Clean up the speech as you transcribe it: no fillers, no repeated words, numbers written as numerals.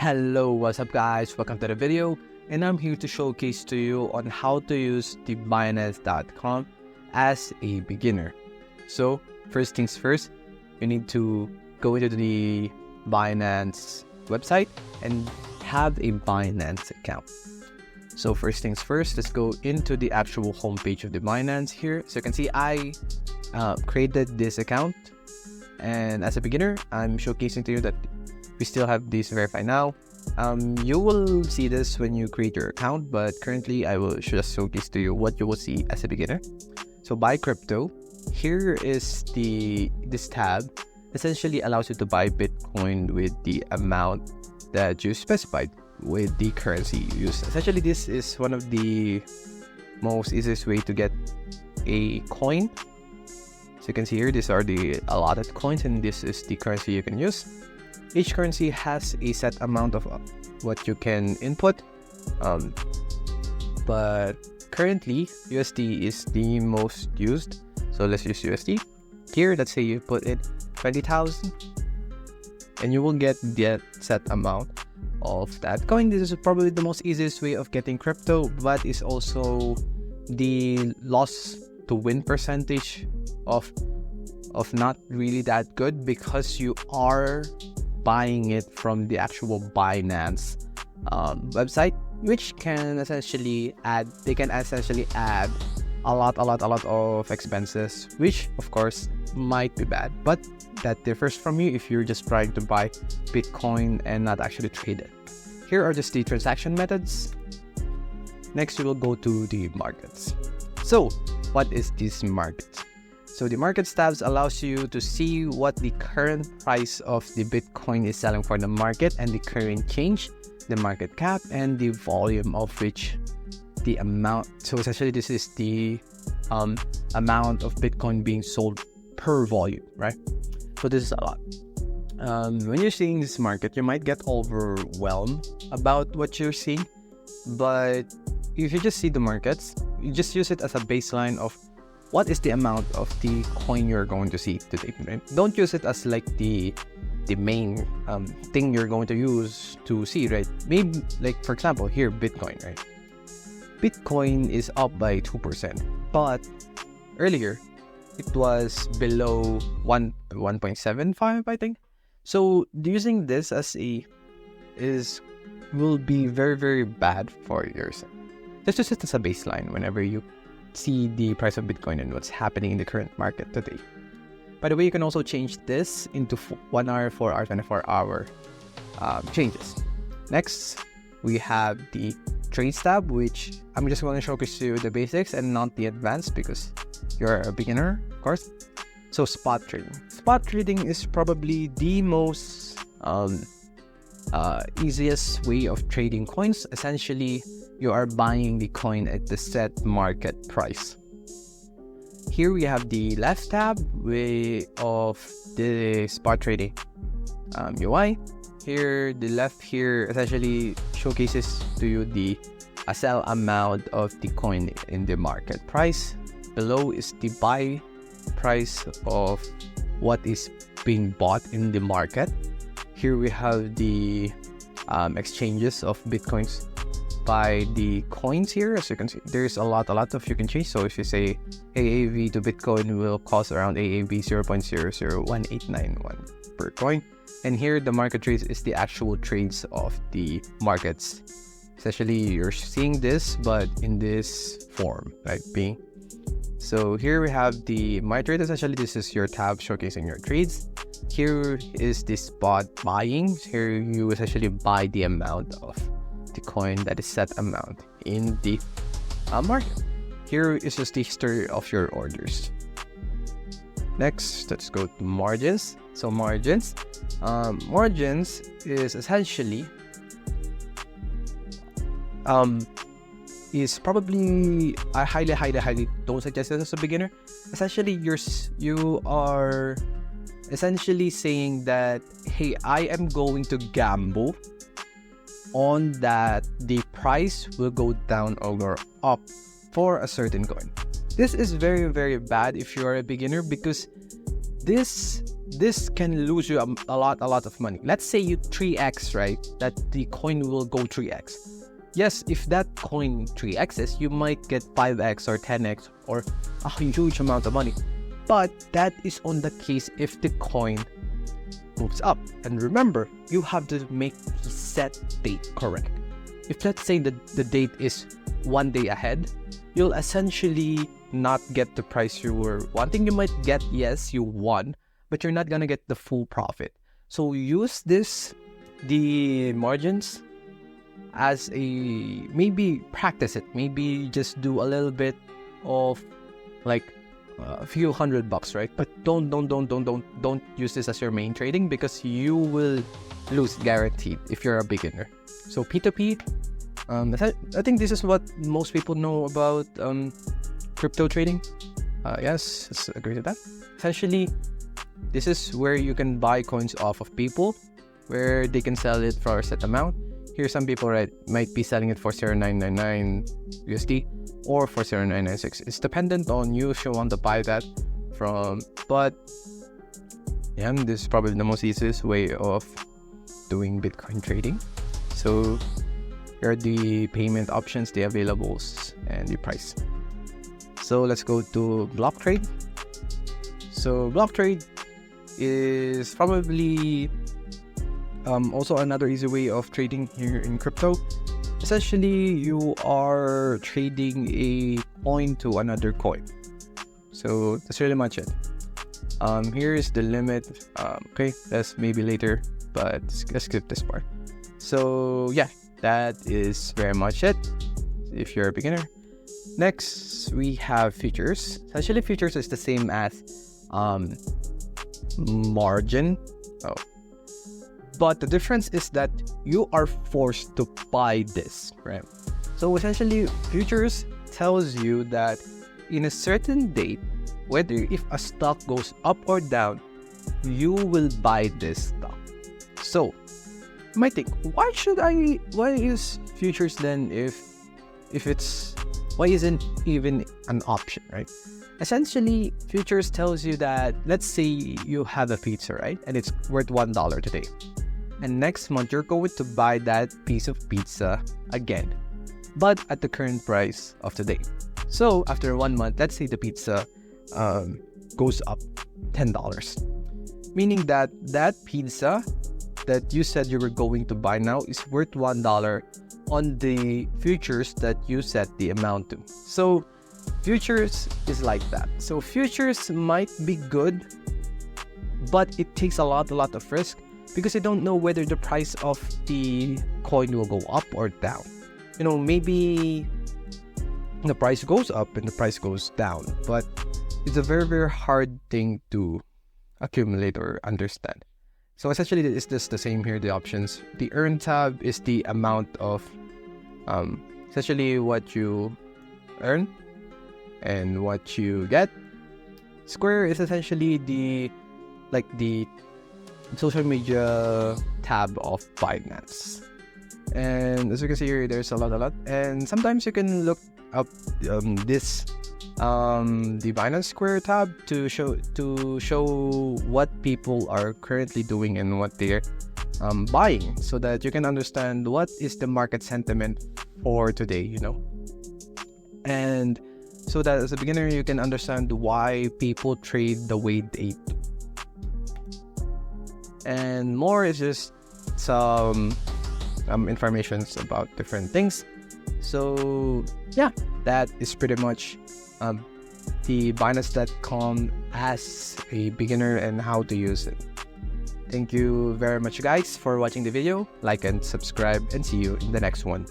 Hello, what's up guys? Welcome to the video, and I'm here to showcase to you on how to use the Binance.com as a beginner. So first things first, you need to go into the Binance website and have a Binance account. So first things first, let's go into the actual homepage of the Binance here. So you can see I created this account, and as a beginner, I'm showcasing to you that we still have this verify now. You will see this when you create your account, but currently I will just showcase to you what you will see as a beginner. So buy crypto. Here is this tab. Essentially allows you to buy Bitcoin with the amount that you specified with the currency you use. Essentially, this is one of the most easiest way to get a coin. So you can see here, these are the allotted coins, and this is the currency you can use. Each currency has a set amount of what you can input, but currently USD is the most used. So let's use USD. Here, let's say you put in 20,000, and you will get that set amount of that coin. This is probably the most easiest way of getting crypto, but it's also the loss to win percentage of not really that good, because you are buying it from the actual Binance website, which can essentially add a lot of expenses, which of course might be bad, but that differs from you if you're just trying to buy Bitcoin and not actually trade it. Here are just the transaction methods. Next, we will go to the markets. So what is this markets? So the markets tabs allows you to see what the current price of the Bitcoin is selling for the market, and the current change, the market cap, and the volume of which the amount. So essentially, this is the amount of Bitcoin being sold per volume, right? So this is a lot. When you're seeing this market, you might get overwhelmed about what you're seeing, but if you just see the markets, you just use it as a baseline of what is the amount of the coin you're going to see today, right? Don't use it as like the main thing you're going to use to see, right? Maybe like, for example, here Bitcoin, right? Bitcoin is up by 2%, but earlier it was below 1.75, I think. So using this as will be very, very bad for yourself. Let's just use it as a baseline whenever you see the price of Bitcoin and what's happening in the current market today. By the way, you can also change this into 1 hour, 4 hour, 24 hour changes. Next, we have the trades tab, which I'm just going to showcase to you the basics and not the advanced because you're a beginner, of course. So spot trading. Spot trading is probably the most easiest way of trading coins. Essentially, you are buying the coin at the set market price. Here we have the left tab of the spot trading UI. Here, the left here essentially showcases to you the sell amount of the coin in the market price. Below is the buy price of what is being bought in the market. Here we have the exchanges of Bitcoins by the coins here. As you can see, there's a lot of you can change. So if you say AAV to Bitcoin will cost around AAV 0.001891 per coin. And here the market trades is the actual trades of the markets. Essentially, you're seeing this, but in this form, right? So here we have the My Trade. Essentially, this is your tab showcasing your trades. Here is the spot buying. Here you essentially buy the amount of the coin that is set amount in the market. Here is just the history of your orders. Next, let's go to margins. So margins is essentially is probably, I highly don't suggest this as a beginner. Essentially, you are essentially saying that, hey, I am going to gamble on that the price will go down or up for a certain coin. This is very, very bad if you are a beginner, because this this can lose you a lot of money. Let's say you 3x, right? That the coin will go 3x. Yes, if that coin 3x's, you might get 5x or 10x or a huge amount of money. But that is on the case if the coin moves up. And remember, you have to make the set date correct. If let's say the date is 1 day ahead, you'll essentially not get the price you were wanting. You might get, yes, you won, but you're not gonna get the full profit. So use the margins as maybe practice it. Maybe just do a little bit of like a few $100, right? But don't use this as your main trading, because you will lose guaranteed if you're a beginner. So P2P, I think this is what most people know about crypto trading. Yes, I agree with that. Essentially, this is where you can buy coins off of people, where they can sell it for a set amount. Here, some people, right, might be selling it for 0.999 USD or for 0.996. It's dependent on you if you want to buy that from. But yeah, this is probably the most easiest way of doing Bitcoin trading. So here are the payment options, the availables, and the price. So let's go to block trade. So block trade is probably also another easy way of trading here in crypto. Essentially, you are trading a coin to another coin. So that's really much it. Here is the limit. Okay, that's maybe later, but let's skip this part. So yeah, that is very much it if you're a beginner. Next, we have futures. Essentially, futures is the same as margin. But the difference is that you are forced to buy this, right? So essentially, futures tells you that in a certain date, whether if a stock goes up or down, you will buy this stock. So you might think, why is futures then why isn't even an option, right? Essentially, futures tells you that, let's say you have a pizza, right? And it's worth $1 today. And next month, you're going to buy that piece of pizza again, but at the current price of today. So after 1 month, let's say the pizza goes up $10. Meaning that pizza that you said you were going to buy now is worth $1 on the futures that you set the amount to. So futures is like that. So futures might be good, but it takes a lot of risk, because you don't know whether the price of the coin will go up or down. You know, maybe the price goes up and the price goes down, but it's a very hard thing to accumulate or understand. So essentially, it's just the same here, the options. The earn tab is the amount of essentially what you earn and what you get. Square is essentially the social media tab of Binance. And as you can see here, there's a lot. And sometimes you can look up the Binance Square tab to show what people are currently doing and what they're buying, so that you can understand what is the market sentiment for today, you know. And so that as a beginner, you can understand why people trade the way they do. And more is just some informations about different things. So yeah, that is pretty much the Binance.com as a beginner and how to use it. Thank you very much, guys, for watching the video. Like and subscribe, and see you in the next one.